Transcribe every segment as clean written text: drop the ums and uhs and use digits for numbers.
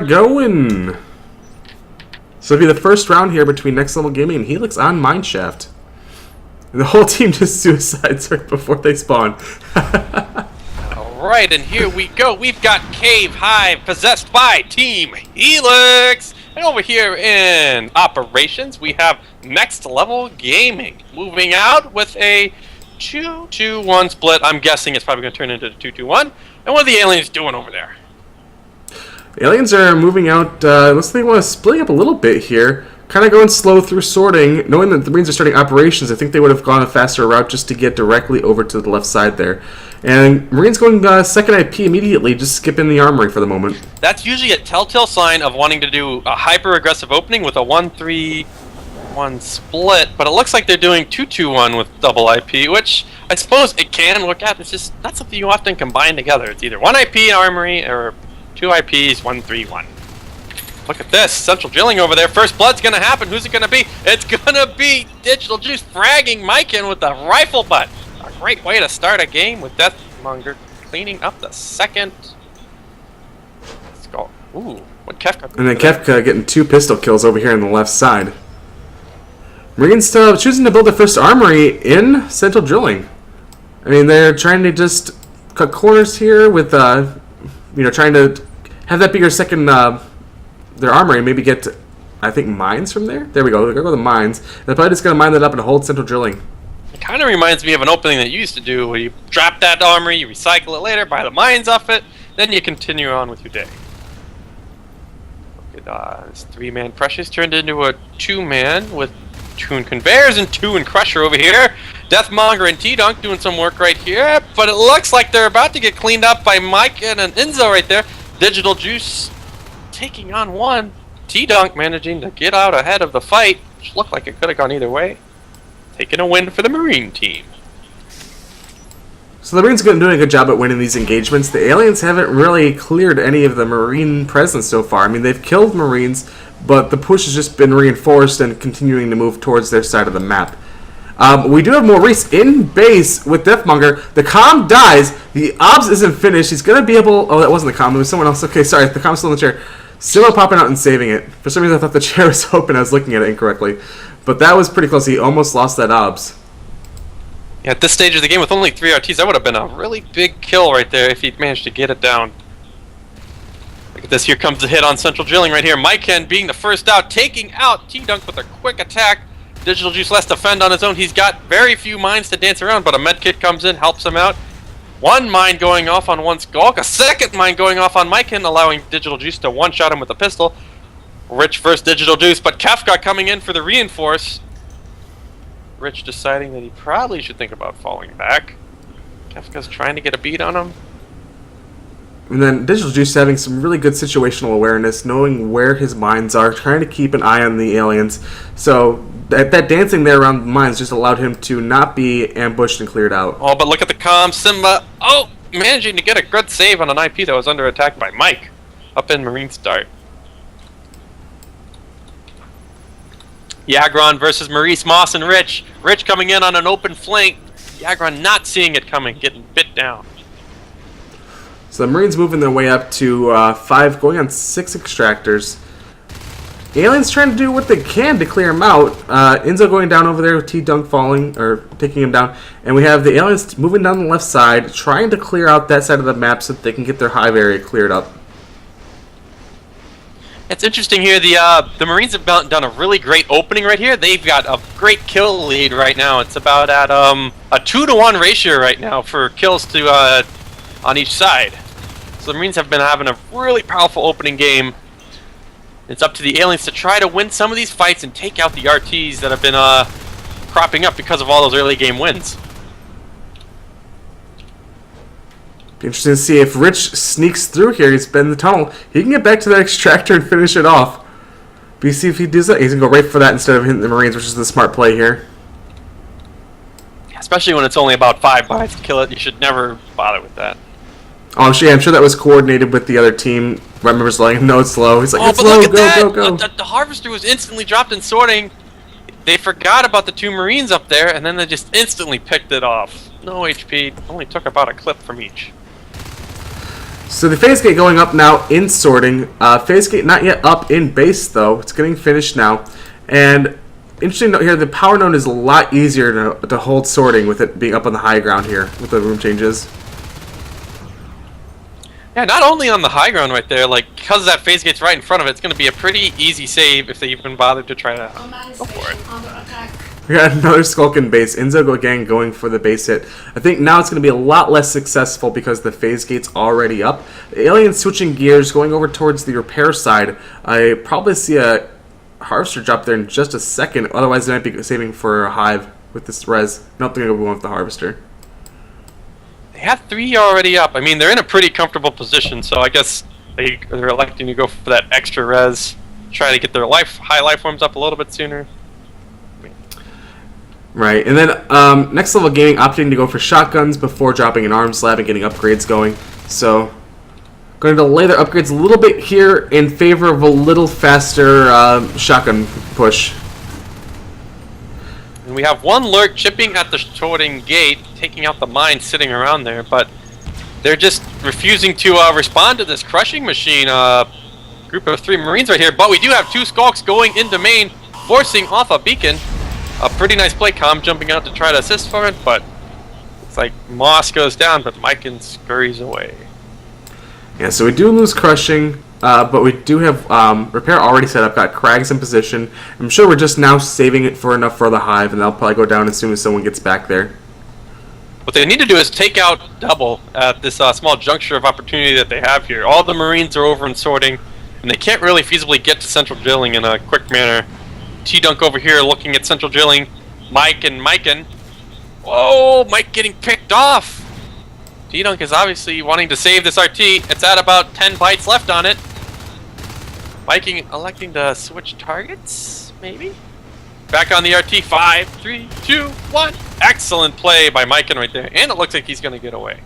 going. So it'll be the first round here between Next Level Gaming and HeLix on Mineshaft. And the whole team just suicides right before they spawn. Alright, and here we go. We've got Cave Hive possessed by Team HeLix. And over here in operations, we have Next Level Gaming moving out with a 2-2-1 split. I'm guessing it's probably going to turn into a 2-2-1. And what are the aliens doing over there? The aliens are moving out. Looks like they want to split up a little bit here. Kind of going slow through sorting. Knowing that the Marines are starting operations, I think they would have gone a faster route just to get directly over to the left side there. And Marines going second IP immediately, just skipping the armory for the moment. That's usually a telltale sign of wanting to do a hyper-aggressive opening with a 1-3-1 split. But it looks like they're doing 2-2-1 with double IP, which I suppose it can look at. It's just not something you often combine together. It's either 1 IP armory or 2 IPs, 1-3-1. Look at this, central drilling over there. First blood's gonna happen. Who's it gonna be? It's gonna be Digital Juice fragging Mike in with the rifle butt. A great way to start a game with Deathmonger cleaning up the second. Let's go. Ooh, what Kefka? And then Kefka getting 2 pistol kills over here on the left side. Marines choosing to build their first armory in central drilling. I mean, they're trying to just cut corners here with, trying to have that bigger second. Their armory and maybe get, I think, mines from there? There we go. They're going to go to the mines. They're probably just going to mine that up and hold central drilling. It kind of reminds me of an opening that you used to do where you drop that armory, you recycle it later, buy the mines off it, then you continue on with your day. Look at this 3-man Precious turned into a 2-man with Toon Conveyors and Toon Crusher over here. Deathmonger and T-Dunk doing some work right here, but it looks like they're about to get cleaned up by Mike and an Enzo right there. Digital Juice taking on one. T-Dunk managing to get out ahead of the fight, which looked like it could have gone either way. Taking a win for the Marine team. So the Marines are doing a good job at winning these engagements. The aliens haven't really cleared any of the Marine presence so far. I mean, they've killed Marines, but the push has just been reinforced and continuing to move towards their side of the map. We do have Maurice in base with Deathmonger. The comm dies. The obs isn't finished. He's going to be able... Oh, that wasn't the comm. It was someone else. Okay, sorry. The comm's still in the chair. Still popping out and saving it. For some reason, I thought the chair was open. I was looking at it incorrectly. But that was pretty close. He almost lost that obs. Yeah, at this stage of the game with only 3 RTs, that would have been a really big kill right there if he'd managed to get it down. Look at this. Here comes the hit on central drilling right here. Mike Ken being the first out, taking out T-Dunk with a quick attack. Digital Juice less defend on his own. He's got very few mines to dance around, but a med kit comes in, helps him out. 1 mine going off on one Skulk, a second mine going off on Mike Ken, allowing Digital Juice to one-shot him with a pistol. Rich first Digital Juice, but Kefka coming in for the reinforce. Rich deciding that he probably should think about falling back. Kefka's trying to get a beat on him. And then Digital Juice having some really good situational awareness, knowing where his mines are, trying to keep an eye on the aliens. So that dancing there around the mines just allowed him to not be ambushed and cleared out. Oh, but look at the comm. Simba, managing to get a good save on an IP that was under attack by Mike up in Marine Start. Yagron versus Maurice, Moss, and Rich. Rich coming in on an open flank. Yagron not seeing it coming, getting bit down. So the Marines moving their way up to 5, going on 6 extractors. The aliens trying to do what they can to clear him out. Enzo going down over there with T-Dunk falling, or taking him down. And we have the aliens moving down the left side, trying to clear out that side of the map so that they can get their hive area cleared up. It's interesting here, the Marines have done a really great opening right here. They've got a great kill lead right now. It's about at a 2-to-1 ratio right now for kills to on each side. So the Marines have been having a really powerful opening game. It's up to the aliens to try to win some of these fights and take out the RTs that have been cropping up because of all those early game wins. Be interesting to see if Rich sneaks through here. He's been in the tunnel. He can get back to that extractor and finish it off. But you see if he does that, he's going to go right for that instead of hitting the Marines, which is the smart play here. Especially when it's only about 5 mines to kill it. You should never bother with that. Oh, yeah, I'm sure that was coordinated with the other team. Red Member's letting him know it's low. He's like, it's low, go. The Harvester was instantly dropped in sorting. They forgot about the 2 Marines up there, and then they just instantly picked it off. No HP. Only took about a clip from each. So the phase gate going up now in sorting. Phase gate not yet up in base though. It's getting finished now. And interesting note here, the power node is a lot easier to hold sorting with it being up on the high ground here with the room changes. Yeah, not only on the high ground right there, like, because that phase gate's right in front of it, it's going to be a pretty easy save if they even bother to try to go for it. We got another Skulk in base. Enzo again going for the base hit. I think now it's going to be a lot less successful because the phase gate's already up. The aliens switching gears, going over towards the repair side. I probably see a Harvester drop there in just a second. Otherwise, they might be saving for a Hive with this res. Nope, they're going to go with the Harvester. They have 3 already up. I mean, they're in a pretty comfortable position, so I guess they're electing to go for that extra res. Try to get their high life forms up a little bit sooner. Right, and then Next Level Gaming opting to go for shotguns before dropping an arms lab and getting upgrades going. So, going to delay their upgrades a little bit here in favor of a little faster shotgun push. And we have one lurk chipping at the sorting gate, taking out the mine sitting around there, but they're just refusing to respond to this crushing machine. Group of 3 Marines right here, but we do have 2 Skulks going into main, forcing off a beacon. A pretty nice play, Com jumping out to try to assist for it, but it's like Moss goes down, but Mikan scurries away. Yeah, so we do lose crushing, but we do have repair already set up, got Crags in position. I'm sure we're just now saving it for enough for the Hive, and they'll probably go down as soon as someone gets back there. What they need to do is take out Double at this small juncture of opportunity that they have here. All the Marines are over and sorting, and they can't really feasibly get to central drilling in a quick manner. T-Dunk over here looking at central drilling. Mike and Mikan. Whoa, Mike getting picked off. T-Dunk is obviously wanting to save this RT. It's at about 10 bytes left on it. Viking electing to switch targets, maybe? Back on the RT. 5, 3, 2, 1. Excellent play by Mikan right there. And it looks like he's going to get away.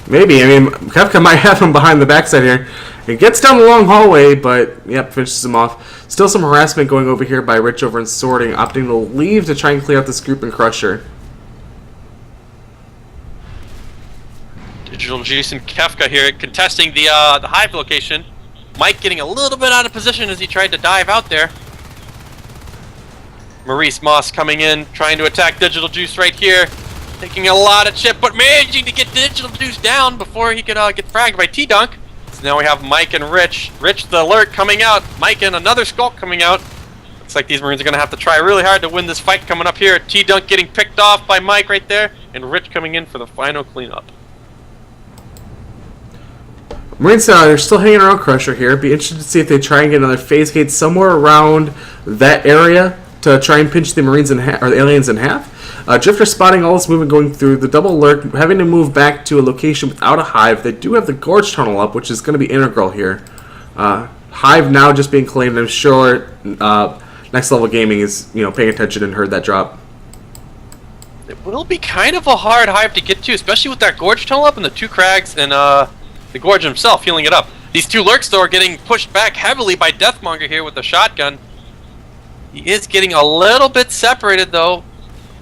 Maybe. I mean, Kefka might have him behind the backside here. It gets down the long hallway, but, yep, finishes him off. Still some harassment going over here by Rich over in sorting, opting to leave to try and clear out this group and Crusher. Digital Juice and Kefka here contesting the Hive location. Mike getting a little bit out of position as he tried to dive out there. Maurice Moss coming in, trying to attack Digital Juice right here. Taking a lot of chip, but managing to get Digital Juice down before he could get fragged by T-Dunk. So now we have Mike and Rich. Rich the alert coming out. Mike and another Skulk coming out. Looks like these Marines are going to have to try really hard to win this fight coming up here. T-Dunk getting picked off by Mike right there. And Rich coming in for the final cleanup. Marines are still hanging around Crusher here. Be interested to see if they try and get another phase gate somewhere around that area to try and pinch the Marines in half, or the aliens in half. Drifter spotting all this movement going through. The double lurk having to move back to a location without a Hive. They do have the Gorge Tunnel up, which is going to be integral here. Hive now just being claimed. I'm sure Next Level Gaming is paying attention and heard that drop. It will be kind of a hard Hive to get to, especially with that Gorge Tunnel up and the 2 Crags and the Gorge himself healing it up. These 2 lurks though are getting pushed back heavily by Deathmonger here with the shotgun. He is getting a little bit separated though.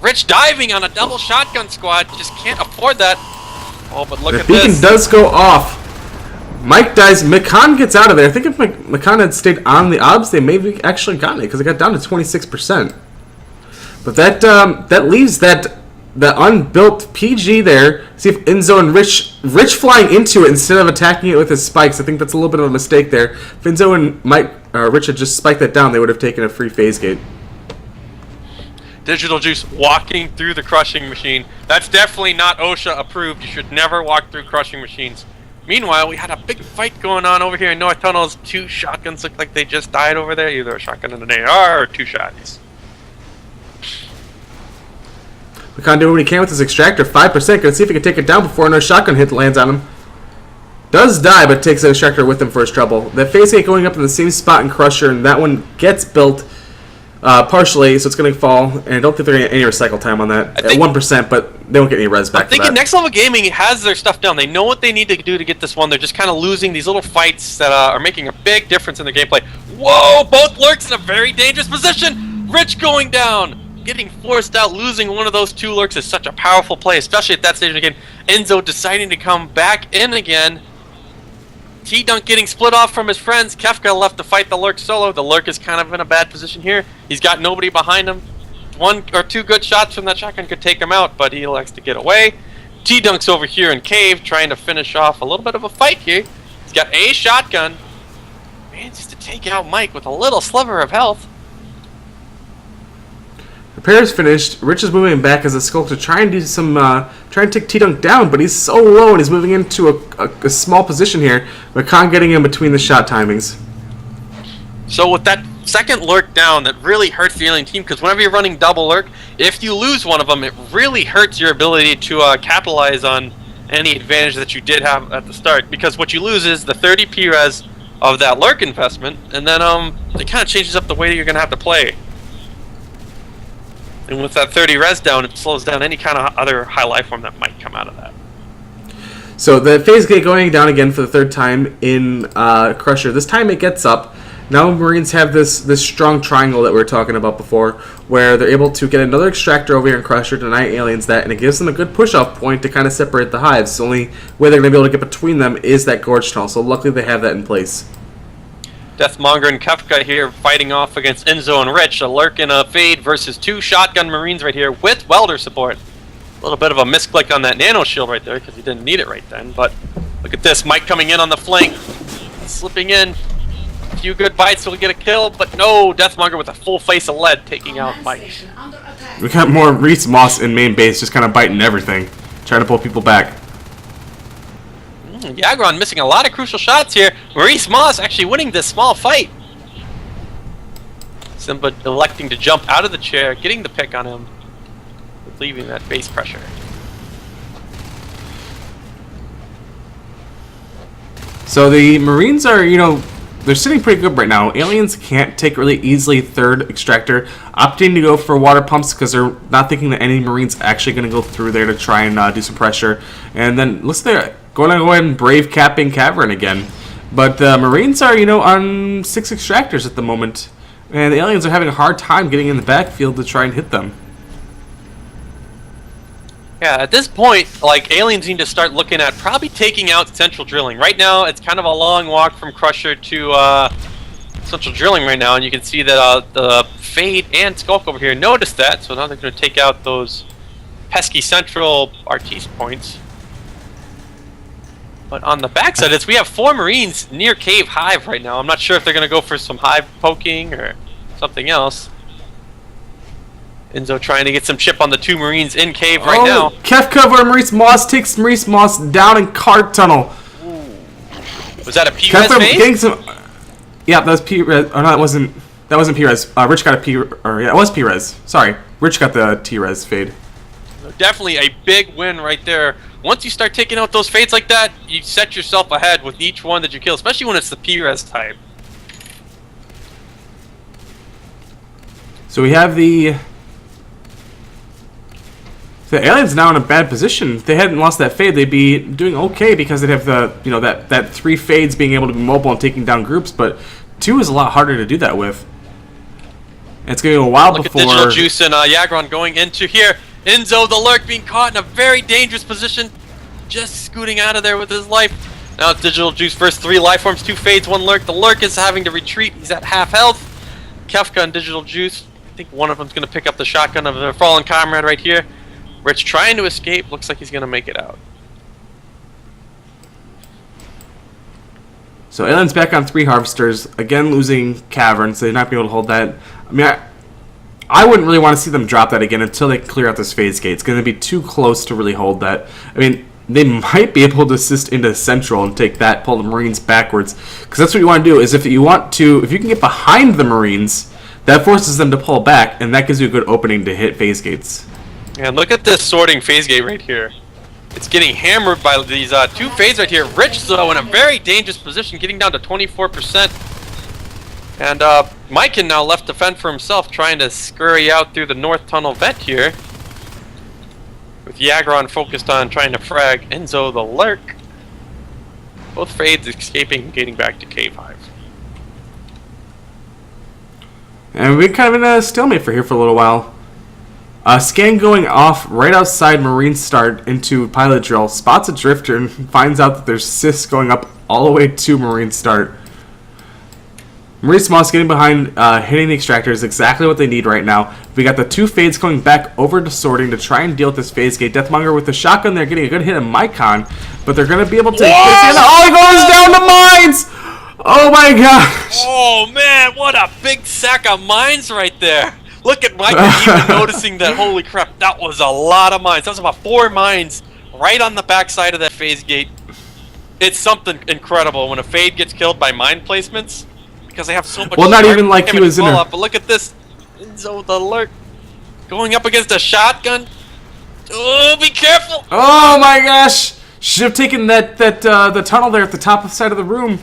Rich diving on a double shotgun squad, just can't afford that. Oh, but look at this. The beacon does go off. Mike dies. Mikan gets out of there. I think if Mikan had stayed on the obs, they may have actually gotten it because it got down to 26%. But that leaves the unbuilt PG there. See if Enzo and Rich flying into it instead of attacking it with his spikes. I think that's a little bit of a mistake there. If Enzo and Rich had just spiked that down, they would have taken a free phase gate. Digital Juice walking through the crushing machine. That's definitely not OSHA approved. You should never walk through crushing machines. Meanwhile, we had a big fight going on over here in North Tunnels. 2 shotguns look like they just died over there. Either a shotgun and an AR or 2 shots. Mikan doing what he can with his extractor. 5%. Gonna see if he can take it down before another shotgun hit lands on him. Does die, but takes an extractor with him for his trouble. That phase gate going up in the same spot in Crusher, and that one gets built partially, so it's going to fall. And I don't think they're going to get any recycle time on that. At 1%, but they won't get any res back. I'm thinking Next Level Gaming has their stuff down. They know what they need to do to get this one. They're just kind of losing these little fights that are making a big difference in their gameplay. Whoa! Both lurks in a very dangerous position! Rich going down! getting forced out, losing one of those two lurks is such a powerful play, especially at that stage of the game. Enzo deciding to come back in again. T-Dunk getting split off from his friends. Kefka left to fight the lurk solo. The lurk is kind of in a bad position here. He's got nobody behind him. One or two good shots from that shotgun could take him out, but he elects to get away. T-Dunk's over here in cave, trying to finish off a little bit of a fight here. He's got a shotgun. Manages to take out Mike with a little sliver of health. Repair is finished. Rich is moving back as a Skulk to try and do some, try and take T-Dunk down, but he's so low and he's moving into a small position here. McCon getting in between the shot timings. So with that second lurk down, that really hurts the alien team, because whenever you're running double lurk, if you lose one of them, it really hurts your ability to capitalize on any advantage that you did have at the start, because what you lose is the 30 P-res of that lurk investment, and then it kind of changes up the way that you're going to have to play. And with that 30 res down, it slows down any kind of other high life form that might come out of that. So the phase gate going down again for the third time in Crusher. This time it gets up. Now Marines have this strong triangle that we were talking about before, where they're able to get another extractor over here in Crusher, deny aliens that, and it gives them a good push-off point to kind of separate the hives. The only way they're going to be able to get between them is that gorge tunnel, so luckily they have that in place. Deathmonger and Kefka here fighting off against Enzo and Rich. A lurk and a fade versus two shotgun Marines right here with welder support. A little bit of a misclick on that nano shield right there because he didn't need it right then. But look at this, Mike coming in on the flank, slipping in. A few good bites will get a kill, but no, Deathmonger with a full face of lead taking out Mike. We got more Reese Moss in main base just kind of biting everything, trying to pull people back. Yagron missing a lot of crucial shots here. Maurice Moss actually winning this small fight. Simba electing to jump out of the chair, getting the pick on him, leaving that base pressure. So the Marines are, they're sitting pretty good right now. Aliens can't take really easily third extractor, opting to go for water pumps because they're not thinking that any Marines actually going to go through there to try and do some pressure. And then looks they're going to go ahead and brave capping Cavern again. But the Marines are, on 6 extractors at the moment. And the aliens are having a hard time getting in the backfield to try and hit them. Yeah, at this point, aliens need to start looking at probably taking out central drilling. Right now, it's kind of a long walk from Crusher to central drilling right now, and you can see that the Fade and Skulk over here noticed that, so now they're going to take out those pesky central RT points. But on the backside, we have 4 Marines near Cave Hive right now. I'm not sure if they're going to go for some hive poking or something else. Enzo trying to get some chip on the 2 Marines in Cave right now. Kef cover Maurice Moss takes Maurice Moss down in cart tunnel. Ooh. Was that a P-res phase? Yeah, that was P-res. Oh, no, that wasn't P-res. Rich got a P... Or, yeah, it was P-res. Sorry. Rich got the T-res fade. Definitely a big win right there. Once you start taking out those fades like that, you set yourself ahead with each one that you kill, especially when it's the P-res type. So we have the aliens now in a bad position. If they hadn't lost that fade, they'd be doing okay because they'd have the that 3 fades being able to be mobile and taking down groups, but 2 is a lot harder to do that with. And it's going to be a while before. Look at Digital Juice and Yagron going into here. Enzo the Lurk being caught in a very dangerous position, just scooting out of there with his life. Now it's Digital Juice versus 3 life forms, 2 fades, 1 Lurk. The Lurk is having to retreat. He's at half health. Kefka and Digital Juice. I think one of them's going to pick up the shotgun of their fallen comrade right here. Rich trying to escape. Looks like he's going to make it out. So Alien's back on 3 Harvesters. Again, losing Cavern, so they're not be able to hold that. I mean, I wouldn't really want to see them drop that again until they clear out this phase gate. It's going to be too close to really hold that. I mean, they might be able to assist into Central and take that, pull the Marines backwards. Because that's what you want to do, is if you can get behind the Marines, that forces them to pull back, and that gives you a good opening to hit phase gates. And look at this sorting phase gate right here. It's getting hammered by these 2 fades right here. Rich, though, in a very dangerous position, getting down to 24%. And Mike now left to fend for himself, trying to scurry out through the north tunnel vent here. With Yagron focused on trying to frag Enzo the Lurk. Both fades escaping and getting back to Cave Hive. And we've been kind of in a stalemate for a little while. Scan going off right outside Marine start into pilot drill. Spots a drifter and finds out that there's Sys going up all the way to Marine start. Maurice Moss getting behind, hitting the extractor is exactly what they need right now. We got the 2 fades coming back over to sorting to try and deal with this phase gate. Deathmonger with the shotgun there getting a good hit on Mycon, but they're going to be able to... Oh, he goes down to mines! Oh my gosh! Oh man, what a big sack of mines right there! Look at Mike even noticing that, holy crap, that was a lot of mines. That was about 4 mines right on the backside of that phase gate. It's something incredible when a fade gets killed by mine placements, because they have so much... Well, not even like he was in a... But look at this. Enzo with the alert. Going up against a shotgun. Oh, be careful! Oh my gosh! Should have taken the tunnel there at the top side of the room.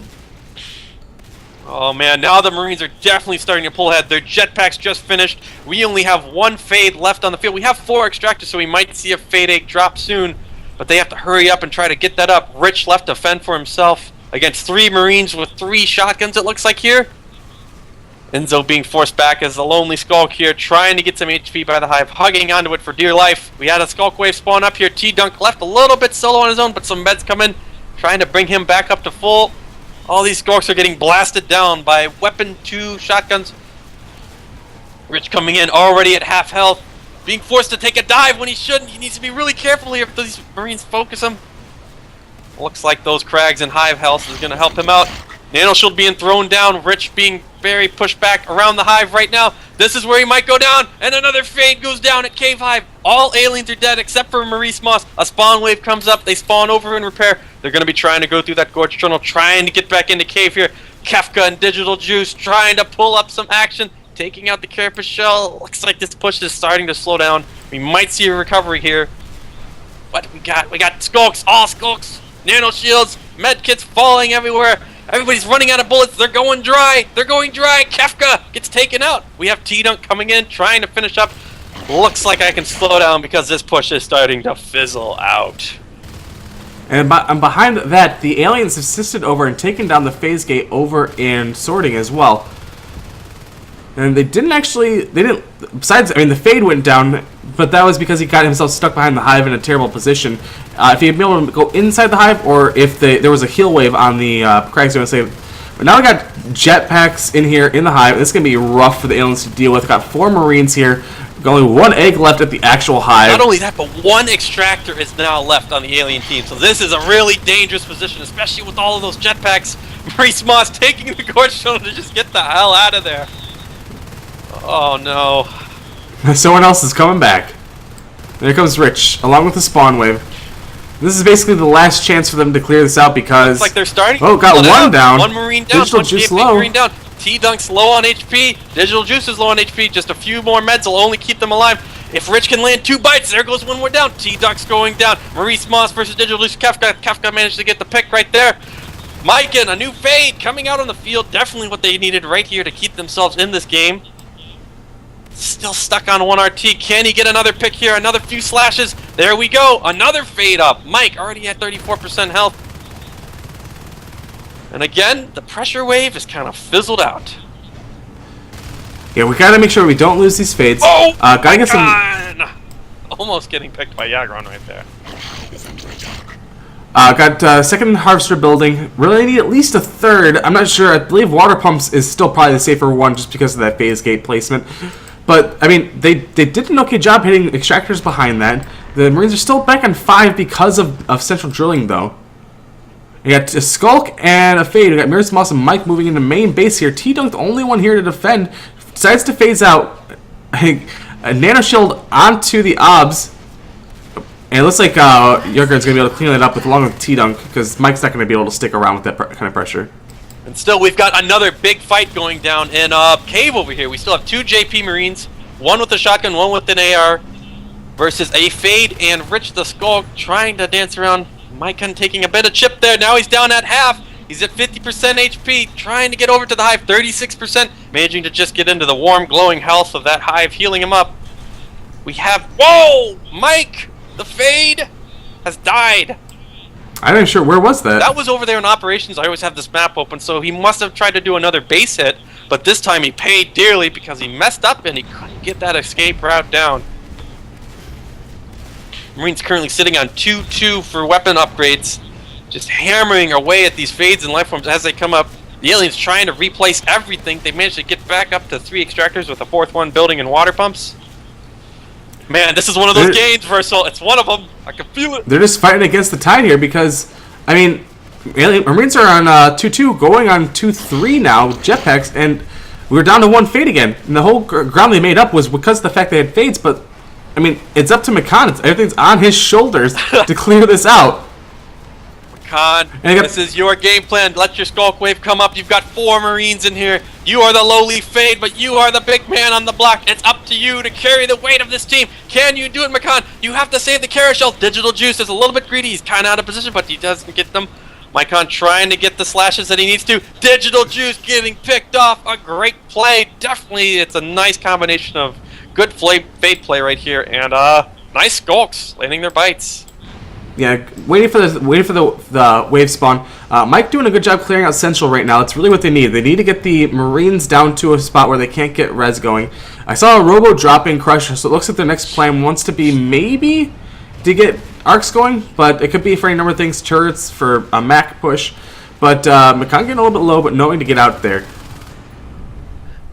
Oh man, now the Marines are definitely starting to pull ahead. Their jetpacks just finished. We only have 1 fade left on the field. We have 4 extractors, so we might see a fade egg drop soon. But they have to hurry up and try to get that up. Rich left to fend for himself against 3 Marines with 3 shotguns, it looks like here. Enzo being forced back as the lonely Skulk here, trying to get some HP by the hive, hugging onto it for dear life. We had a Skulk wave spawn up here. T-Dunk left a little bit solo on his own, but some meds come in, trying to bring him back up to full. All these Skulks are getting blasted down by weapon 2 shotguns. Rich coming in already at half health, being forced to take a dive when he shouldn't. He needs to be really careful here if these Marines focus him. Looks like those Crags and hive health is going to help him out. Nano Shield being thrown down, Rich being very pushed back around the hive right now. This is where he might go down, and another fade goes down at Cave Hive. All aliens are dead except for Maurice Moss. A spawn wave comes up, they spawn over and repair. They're going to be trying to go through that Gorge Tunnel, trying to get back into Cave here. Kefka and Digital Juice trying to pull up some action, taking out the Carapace Shell. Looks like this push is starting to slow down. We might see a recovery here. What do we got? We got Skulks, all Skulks, Nano Shields, medkits falling everywhere. Everybody's running out of bullets. They're going dry. They're going dry. Kefka gets taken out. We have T-Dunk coming in, trying to finish up. Looks like I can slow down because this push is starting to fizzle out. And behind that, the aliens assisted over and taken down the phase gate over in sorting as well. And they didn't, besides, I mean, the fade went down, but that was because he got himself stuck behind the hive in a terrible position. If he had been able to go inside the hive, or if there was a heal wave on the Crags, I'm going to say. But now we got jetpacks in here in the hive. This is going to be rough for the aliens to deal with. Got 4 Marines here. Only 1 egg left at the actual hive. Not only that, but 1 extractor is now left on the alien team. So this is a really dangerous position, especially with all of those jetpacks. Maurice Moss taking the Gorge Tunnel to just get the hell out of there. Oh no. Someone else is coming back. There comes Rich, along with the spawn wave. This is basically the last chance for them to clear this out because... Looks like they're starting. Oh, got 1 down. 1 Marine down. Digital Juice low. Marine down. T-Dunk's low on HP. Digital Juice is low on HP. Just a few more meds will only keep them alive. If Rich can land 2 bites, there goes 1 more down. T-Dunk's going down. Maurice Moss versus Digital Juice. Kefka managed to get the pick right there. Mycon, a new fade coming out on the field. Definitely what they needed right here to keep themselves in this game. Still stuck on 1 RT. Can he get another pick here? Another few slashes. There we go. Another fade up. Mike already at 34% health. And again, the pressure wave is kind of fizzled out. Yeah, we gotta make sure we don't lose these fades. Oh, gotta get some. Almost getting picked by Yagron right there. Got second harvester building. Really need at least a third. I'm not sure. I believe water pumps is still probably the safer one just because of that phase gate placement. But, I mean, they did an okay job hitting extractors behind that. The Marines are still back on 5 because of central drilling, though. We got a Skulk and a Fade. We got Maurice Moss and Mike moving into main base here. T-Dunk, the only one here to defend, decides to phase out. A Nano Shield onto the OBS. And it looks like Yurgen's going to be able to clean that up along with T-Dunk, because Mike's not going to be able to stick around with that kind of pressure. And still, we've got another big fight going down in Cave over here. We still have 2 JP Marines, 1 with a shotgun, 1 with an AR, versus a Fade and Rich the Skulk trying to dance around. Mycon taking a bit of chip there. Now he's down at half. He's at 50% HP, trying to get over to the hive, 36%, managing to just get into the warm, glowing health of that hive, healing him up. We have... Whoa! Mike! The Fade has died. I'm not sure. Where was that? That was over there in operations. I always have this map open, so he must have tried to do another base hit, but this time he paid dearly because he messed up and he couldn't get that escape route down. Marines currently sitting on 2-2 for weapon upgrades. Just hammering away at these fades and life forms as they come up. The aliens trying to replace everything. They managed to get back up to 3 extractors with a 4th one building and water pumps. Man, this is one of those games, Virsoul. It's one of them. I can feel it. They're just fighting against the tide here because, I mean, Marines are on 2-2, going on 2-3 now with jetpacks, and we were down to 1 fade again. And the whole ground they made up was because of the fact they had fades, but, I mean, it's up to McCon. Everything's on his shoulders to clear this out. Khan, this is your game plan. Let your Skulk Wave come up. You've got 4 Marines in here. You are the lowly fade, but you are the big man on the block. It's up to you to carry the weight of this team. Can you do it, McCon? You have to save the carousel. Digital Juice is a little bit greedy. He's kind of out of position, but he doesn't get them. McCon trying to get the slashes that he needs to. Digital Juice getting picked off. A great play. Definitely, it's a nice combination of good fade play right here, and nice Skulks landing their bites. Yeah, waiting for the wave spawn. Mike doing a good job clearing out Central right now. It's really what they need. They need to get the Marines down to a spot where they can't get res going. I saw a Robo dropping Crusher, so it looks like their next plan wants to be maybe to get arcs going, but it could be for any number of things, turrets for a Mac push. But McCon getting a little bit low, but knowing to get out there.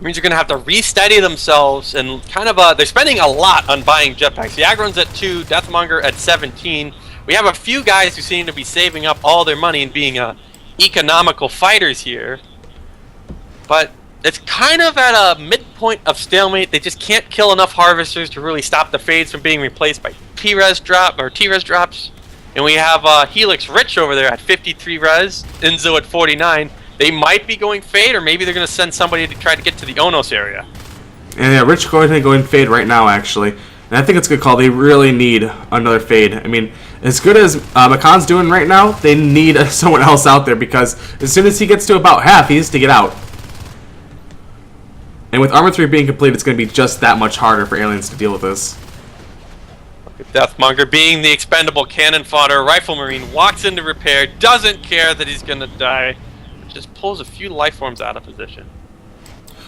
Marines are going to have to re-steady themselves, and kind of they're spending a lot on buying jetpacks. The Agron's at 2, Deathmonger at 17. We have a few guys who seem to be saving up all their money and being economical fighters here. But it's kind of at a midpoint of stalemate. They just can't kill enough harvesters to really stop the fades from being replaced by T-res drops. And we have HeLix Rich over there at 53 res, Enzo at 49. They might be going fade, or maybe they're going to send somebody to try to get to the Onos area. And yeah, Rich going to fade right now, actually. And I think it's a good call. They really need another fade. I mean, as good as McCon's doing right now, they need someone else out there because as soon as he gets to about half, he has to get out. And with Armor 3 being complete, it's going to be just that much harder for aliens to deal with this. Deathmonger being the expendable cannon fodder, Rifle Marine walks into repair, doesn't care that he's going to die, just pulls a few life forms out of position.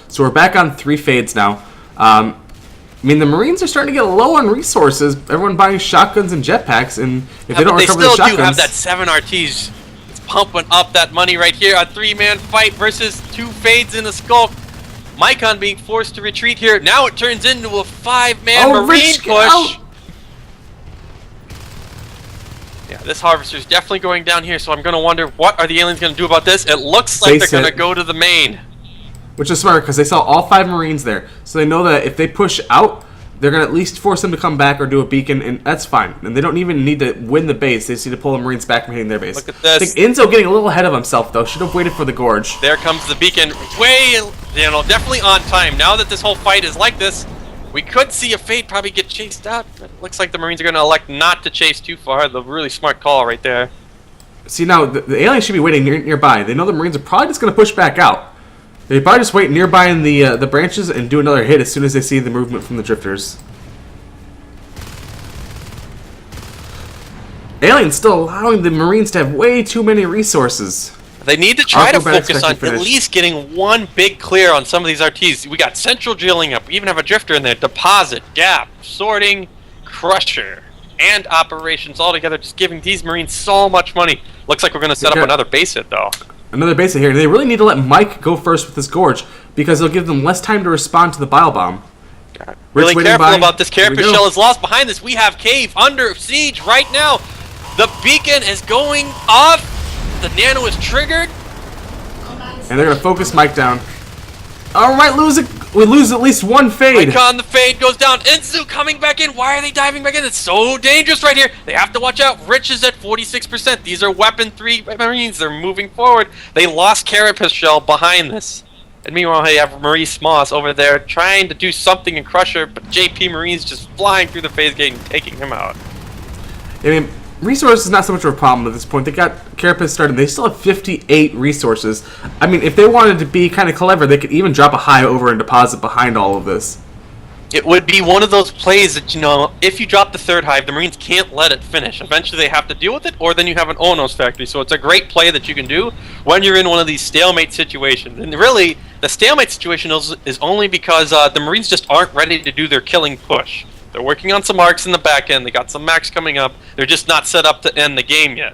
So we're back on 3 fades now. I mean, the Marines are starting to get low on resources. Everyone buying shotguns and jetpacks, and if they don't recover the shotguns... They still do have that 7 RTs. It's pumping up that money right here. A 3-man fight versus 2 fades in a Skulk. Mycon being forced to retreat here. Now it turns into a 5-man Marine push. Yeah, this Harvester's definitely going down here, so I'm going to wonder what are the aliens going to do about this. It looks like they're going to go to the main. Which is smart, because they saw all 5 Marines there. So they know that if they push out, they're going to at least force them to come back or do a beacon, and that's fine. And they don't even need to win the base. They just need to pull the Marines back from hitting their base. Look at this. I think Enzo getting a little ahead of himself, though. Should have waited for the Gorge. There comes the beacon. Definitely on time. Now that this whole fight is like this, we could see a fade probably get chased out. But it looks like the Marines are going to elect not to chase too far. The really smart call right there. See, now, the aliens should be waiting nearby. They know the Marines are probably just going to push back out. They probably just wait nearby in the branches and do another hit as soon as they see the movement from the drifters. Aliens still allowing the Marines to have way too many resources. They need to try to focus on at least getting one big clear on some of these RTs. We got Central drilling up. We even have a drifter in there. Deposit, Gap, Sorting, Crusher, and Operations all together, just giving these Marines so much money. Looks like we're going to set up another base hit, though. Another base hit here. They really need to let Mike go first with this Gorge because it'll give them less time to respond to the Bile Bomb. Really careful about this. Carapace Shell is lost behind this. We have Cave under siege right now. The beacon is going off. The nano is triggered. And they're going to focus Mike down. Oh, we might lose it. We lose at least 1 fade. Mycon, the fade goes down. Enzu coming back in. Why are they diving back in? It's so dangerous right here. They have to watch out. Rich is at 46%. These are weapon 3 Marines. They're moving forward. They lost Carapace Shell behind this. And meanwhile, they have Maurice Moss over there trying to do something in Crusher, but JP Marine's just flying through the phase gate and taking him out. I mean, resources is not so much of a problem at this point. They got Carapace started. They still have 58 resources. I mean, if they wanted to be kind of clever, they could even drop a high over and deposit behind all of this. It would be one of those plays that, you know, if you drop the 3rd hive, the Marines can't let it finish. Eventually they have to deal with it, or then you have an Onos factory. So it's a great play that you can do when you're in one of these stalemate situations. And really, the stalemate situation is only because the Marines just aren't ready to do their killing push. They're working on some arcs in the back end. They got some max coming up. They're just not set up to end the game yet.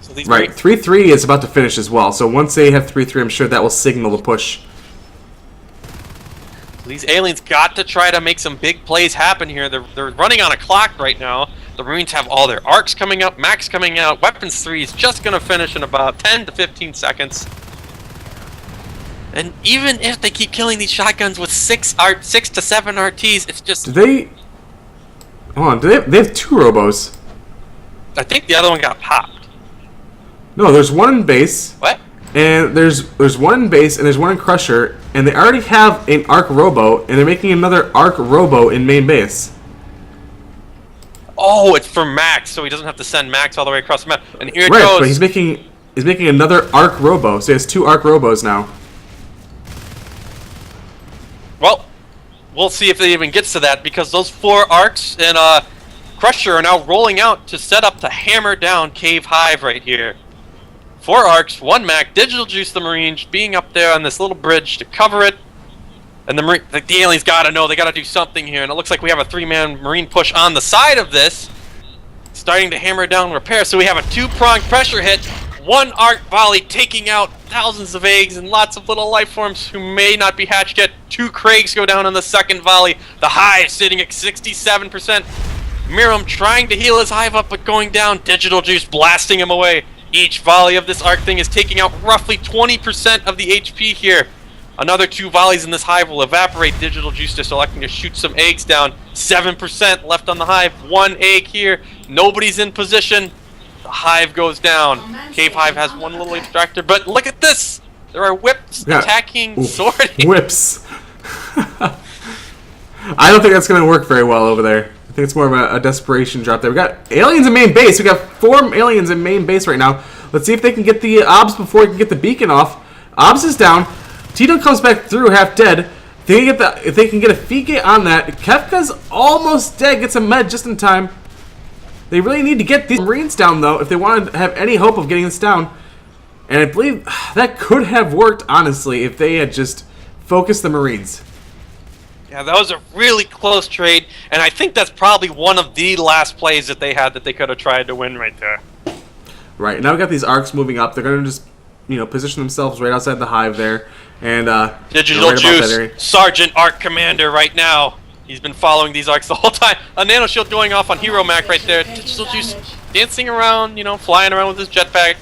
So these Right, 3-3 is about to finish as well. So once they have 3-3, I'm sure that will signal the push. These aliens got to try to make some big plays happen here. They're running on a clock right now. The Marines have all their arcs coming up, max coming out. Weapons 3 is just going to finish in about 10 to 15 seconds. And even if they keep killing these shotguns with 6 to 7 RTs, it's just... Do they... Hold on, they have 2 robos. I think the other one got popped. No, there's one in base. What? And there's one in base and there's one in Crusher, and they already have an Arc Robo, and they're making another Arc Robo in main base. Oh, it's for Max, so he doesn't have to send Max all the way across the map. And here it Right, goes. but he's making another Arc Robo, so he has 2 Arc Robos now. Well, we'll see if it even gets to that, because those 4 arcs and Crusher are now rolling out to set up to hammer down Cave Hive right here. 4 arcs, 1 Mac, Digital Juice the Marines being up there on this little bridge to cover it. And the aliens gotta know, they gotta do something here. And it looks like we have a 3-man Marine push on the side of this, starting to hammer down repair. So we have a 2-pronged pressure hit, 1 arc volley taking out thousands of eggs and lots of little life forms who may not be hatched yet. 2 Craigs go down on the second volley. The Hive sitting at 67%. Miram trying to heal his Hive up, but going down. Digital Juice blasting him away. Each volley of this arc thing is taking out roughly 20% of the HP here. Another 2 volleys in this Hive will evaporate. Digital Juice just electing to shoot some eggs down. 7% left on the Hive. 1 egg here. Nobody's in position. The Hive goes down. Cave Hive has 1 little extractor, but look at this! There are whips attacking sorting. Whips. I don't think that's going to work very well over there. I think it's more of a desperation drop there. We got aliens in main base. We got 4 aliens in main base right now. Let's see if they can get the OBS before we can get the beacon off. OBS is down. Tito comes back through half dead. If they can get a Fike on that, Kefka's almost dead. Gets a med just in time. They really need to get these Marines down though if they want to have any hope of getting this down. And I believe that could have worked honestly if they had just focused the Marines. Yeah, that was a really close trade, and I think that's probably one of the last plays that they had that they could have tried to win right there. Right, now we got these arcs moving up. They're going to just, position themselves right outside the Hive there. And Digital right Juice, Sergeant Arc Commander right now. He's been following these arcs the whole time. A nano shield going off on Hero Mac right there. Digital Juice dancing around, flying around with his jetpack.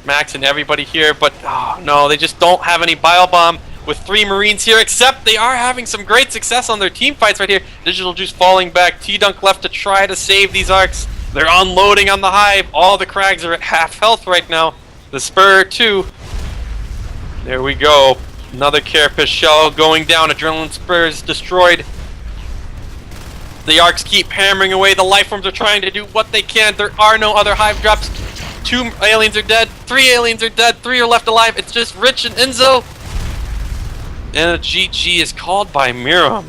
Max and everybody here, but oh no, they just don't have any bio bomb with 3 Marines here, except they are having some great success on their team fights right here. Digital Juice falling back, T-Dunk left to try to save these arcs. They're unloading on the Hive. All the Crags are at half health right now. The Spur too. There we go. Another Carapace shell going down. Adrenaline Spurs destroyed. The arcs keep hammering away. The life forms are trying to do what they can. There are no other Hive drops. 2 aliens are dead. 3 aliens are dead. 3 are left alive. It's just Rich and Enzo. And a GG is called by Miram.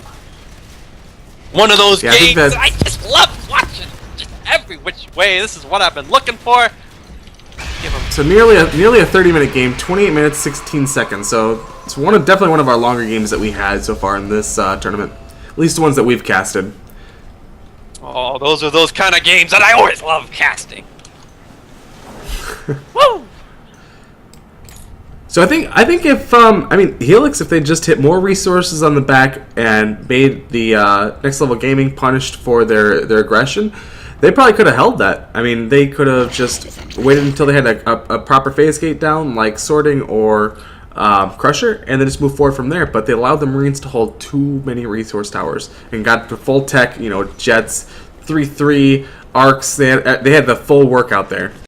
One of those games I just love watching. Just every which way. This is what I've been looking for. So nearly a 30-minute game, 28 minutes, 16 seconds. So it's definitely one of our longer games that we had so far in this tournament. At least the ones that we've casted. Oh, those are those kind of games that I always love casting. Woo! So I think if HeLix, if they just hit more resources on the back and made the Next Level Gaming punished for their aggression, they probably could have held that. I mean, they could have just waited until they had a proper phase gate down, like Sorting or Crusher, and then just move forward from there. But they allowed the Marines to hold too many resource towers and got the full tech, jets, 3-3 arcs. They had the full workout there.